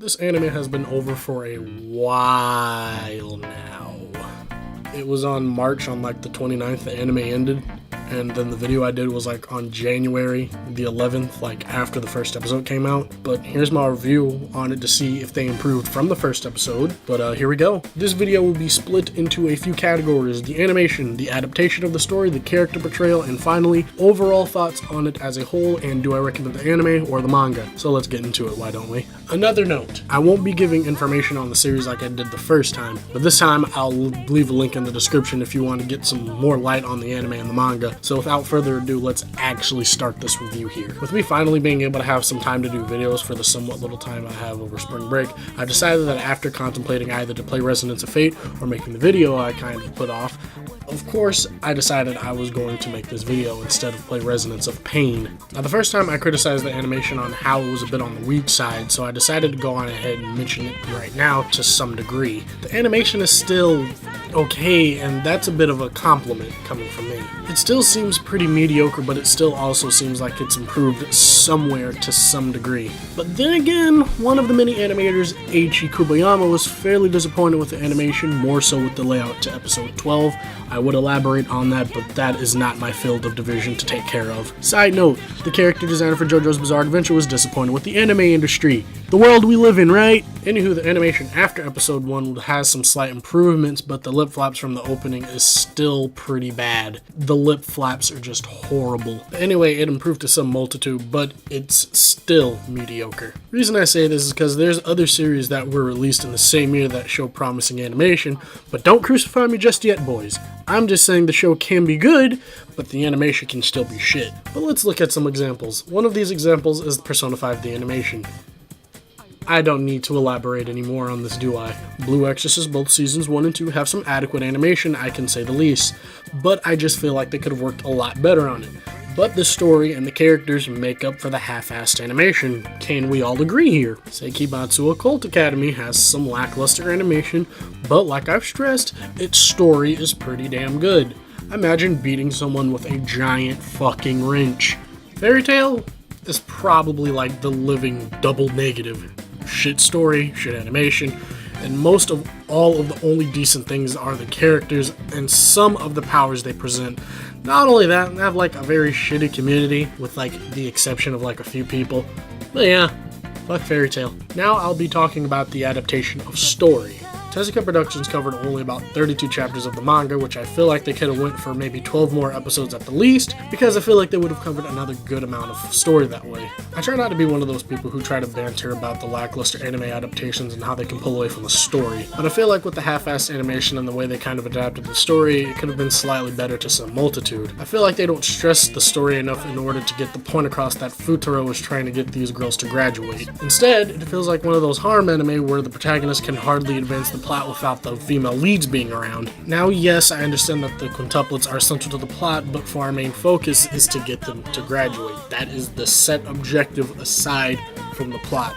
This anime has been over for a while now. It was on March on like the 29th, the anime ended. And then the video I did was like on January the 11th, like after the first episode came out. But here's my review on it to see if they improved from the first episode. But here we go. This video will be split into a few categories: the animation, the adaptation of the story, the character portrayal, and finally, overall thoughts on it as a whole, and do I recommend the anime or the manga? So let's get into it, why don't we? Another note, I won't be giving information on the series like I did the first time, but this time I'll leave a link in the description if you want to get some more light on the anime and the manga. So without further ado, let's actually start this review here. With me finally being able to have some time to do videos for the somewhat little time I have over spring break, I decided that after contemplating either to play Resonance of Fate or making the video I kind of put off, of course, I decided I was going to make this video instead of play Resonance of Pain. Now, the first time I criticized the animation on how it was a bit on the weak side, so I decided to go on ahead and mention it right now to some degree. The animation is still okay, and that's a bit of a compliment coming from me. It still seems pretty mediocre, but it still also seems like it's improved somewhere to some degree. But then again, one of the many animators, Eiichi Kubayama, was fairly disappointed with the animation, more so with the layout to episode 12. I would elaborate on that, but that is not my field of division to take care of. Side note, the character designer for JoJo's Bizarre Adventure was disappointed with the anime industry. The world we live in, right? Anywho, the animation after episode 1 has some slight improvements, but the lip flaps from the opening is still pretty bad. The lip flaps are just horrible. Anyway, it improved to some multitude, but it's still mediocre. The reason I say this is because there's other series that were released in the same year that show promising animation, but don't crucify me just yet, boys. I'm just saying the show can be good, but the animation can still be shit. But let's look at some examples. One of these examples is Persona 5 the animation. I don't need to elaborate anymore on this, do I? Blue Exorcist, both seasons 1 and 2 have some adequate animation, I can say the least, but I just feel like they could have worked a lot better on it. But the story and the characters make up for the half-assed animation. Can we all agree here? Seikibatsu Occult Academy has some lackluster animation, but like I've stressed, its story is pretty damn good. Imagine beating someone with a giant fucking wrench. Fairy Tail is probably like the living double negative. Shit story, shit animation, and most of all of the only decent things are the characters and some of the powers they present. Not only that, they have like a very shitty community with like the exception of like a few people. But yeah, fuck Fairy Tail. Now I'll be talking about the adaptation of story. Tezuka Productions covered only about 32 chapters of the manga, which I feel like they could have went for maybe 12 more episodes at the least, because I feel like they would have covered another good amount of story that way. I try not to be one of those people who try to banter about the lackluster anime adaptations and how they can pull away from the story, but I feel like with the half-assed animation and the way they kind of adapted the story, it could have been slightly better to some multitude. I feel like they don't stress the story enough in order to get the point across that Futaro is trying to get these girls to graduate. Instead, it feels like one of those harem anime where the protagonist can hardly advance the plot without the female leads being around. Now, yes, I understand that the quintuplets are central to the plot, but for our main focus is to get them to graduate. That is the set objective aside from the plot.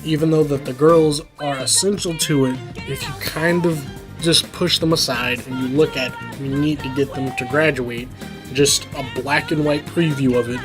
Even though that the girls are essential to it, if you kind of just push them aside and you look at we need to get them to graduate, just a black and white preview of it,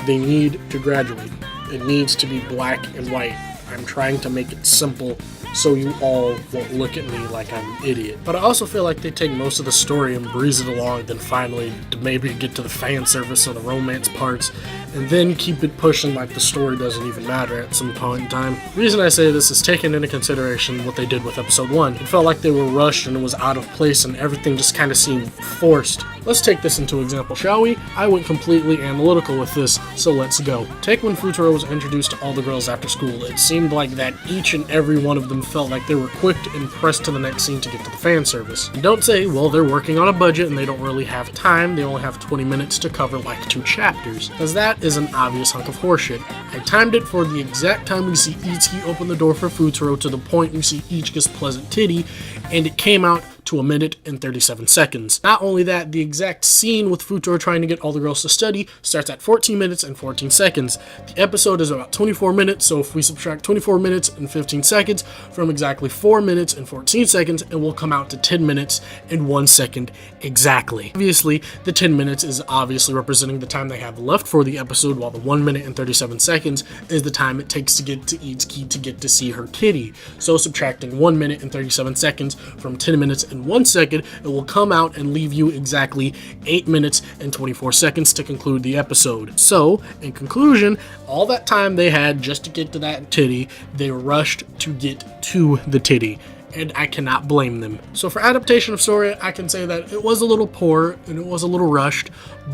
they need to graduate. It needs to be black and white. I'm trying to make it simple so you all won't look at me like I'm an idiot. But I also feel like they take most of the story and breeze it along, then finally to maybe get to the fan service or the romance parts, and then keep it pushing like the story doesn't even matter at some point in time. The reason I say this is taking into consideration what they did with episode 1. It felt like they were rushed and it was out of place and everything just kind of seemed forced. Let's take this into example, shall we? I went completely analytical with this, so let's go. Take when Futaro was introduced to all the girls after school. It seemed like that each and every one of them felt like they were quick and pressed to the next scene to get to the fan service. And don't say, well, they're working on a budget and they don't really have time, they only have 20 minutes to cover like 2 chapters, because that is an obvious hunk of horseshit. I timed it for the exact time we see Itsuki open the door for Futaro to the point we see Ichika's pleasant titty, and it came out to 1 minute and 37 seconds. Not only that, the exact scene with Futaro trying to get all the girls to study starts at 14 minutes and 14 seconds. The episode is about 24 minutes, so if we subtract 24 minutes and 15 seconds from exactly 4 minutes and 14 seconds, it will come out to 10 minutes and 1 second exactly. Obviously, the 10 minutes is obviously representing the time they have left for the episode, while the 1 minute and 37 seconds is the time it takes to get to Ichiki to get to see her kitty. So subtracting 1 minute and 37 seconds from 10 minutes and 1 second, it will come out and leave you exactly 8 minutes and 24 seconds to conclude the episode. So, in conclusion, all that time they had just to get to that titty, they rushed to get to the titty. And I cannot blame them. So for adaptation of story, I can say that it was a little poor and it was a little rushed,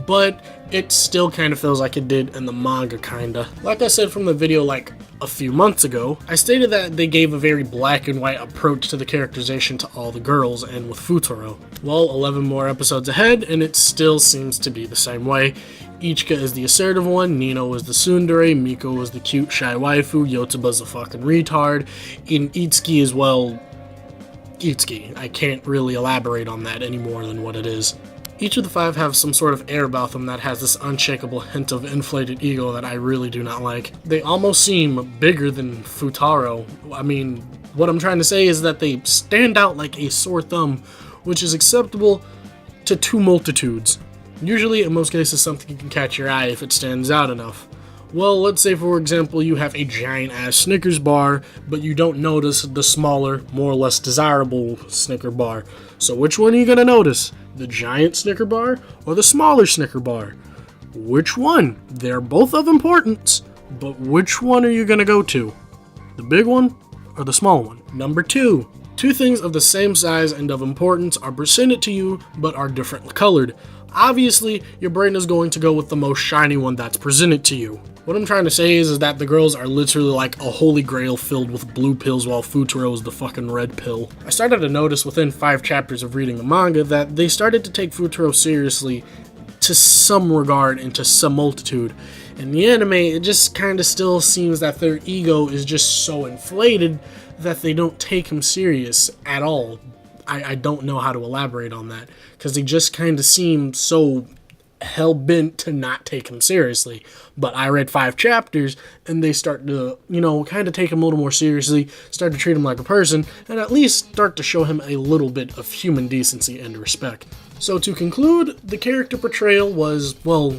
but it still kind of feels like it did in the manga, kinda. Like I said from the video like a few months ago, I stated that they gave a very black and white approach to the characterization to all the girls and with Futaro. Well, 11 more episodes ahead and it still seems to be the same way. Ichika is the assertive one, Nino is the tsundere, Miko is the cute shy waifu, Yotaba's a fucking retard, and Itsuki is, well, Itsuki. I can't really elaborate on that any more than what it is. Each of the 5 have some sort of air about them that has this unshakable hint of inflated ego that I really do not like. They almost seem bigger than Futaro. I mean, what I'm trying to say is that they stand out like a sore thumb, which is acceptable to 2 multitudes. Usually, in most cases, something can catch your eye if it stands out enough. Well, let's say for example you have a giant ass Snickers bar, but you don't notice the smaller, more or less desirable Snicker bar. So which one are you going to notice? The giant Snicker bar or the smaller Snicker bar? Which one? They're both of importance, but which one are you going to go to? The big one or the small one? Number 2. 2 things of the same size and of importance are presented to you, but are differently colored. Obviously, your brain is going to go with the most shiny one that's presented to you. What I'm trying to say is that the girls are literally like a holy grail filled with blue pills while Futaro is the fucking red pill. I started to notice within 5 chapters of reading the manga that they started to take Futaro seriously to some regard and to some multitude. In the anime, it just kind of still seems that their ego is just so inflated that they don't take him serious at all. I don't know how to elaborate on that, because they just kind of seem so hell-bent to not take him seriously. But I read 5 chapters, and they start to, kind of take him a little more seriously, start to treat him like a person, and at least start to show him a little bit of human decency and respect. So to conclude, the character portrayal was, well,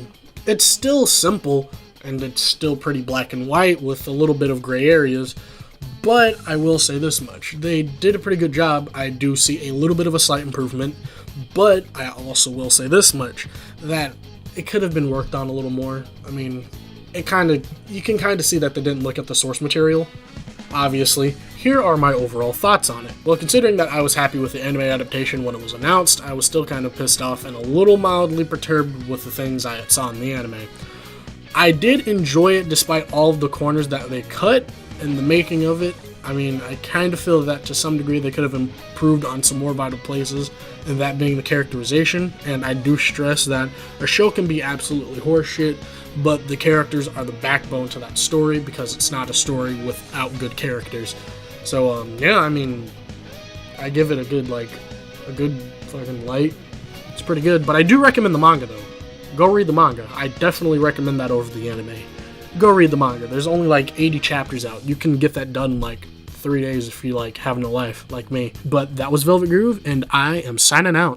it's still simple, and it's still pretty black and white with a little bit of gray areas. But I will say this much, they did a pretty good job. I do see a little bit of a slight improvement, but I also will say this much, that it could have been worked on a little more. I mean, you can kind of see that they didn't look at the source material, obviously. Here are my overall thoughts on it. Well, considering that I was happy with the anime adaptation when it was announced, I was still kind of pissed off and a little mildly perturbed with the things I saw in the anime. I did enjoy it despite all of the corners that they cut in the making of it. I mean, I kind of feel that to some degree they could have improved on some more vital places, and that being the characterization. And I do stress that a show can be absolutely horseshit, but the characters are the backbone to that story, because it's not a story without good characters. So, yeah, I mean, I give it a good fucking light. It's pretty good, but I do recommend the manga, though. Go read the manga. I definitely recommend that over the anime. Go read the manga. There's only like 80 chapters out. You can get that done in like 3 days if you have no life like me. But that was Velvet Groove, and I am signing out.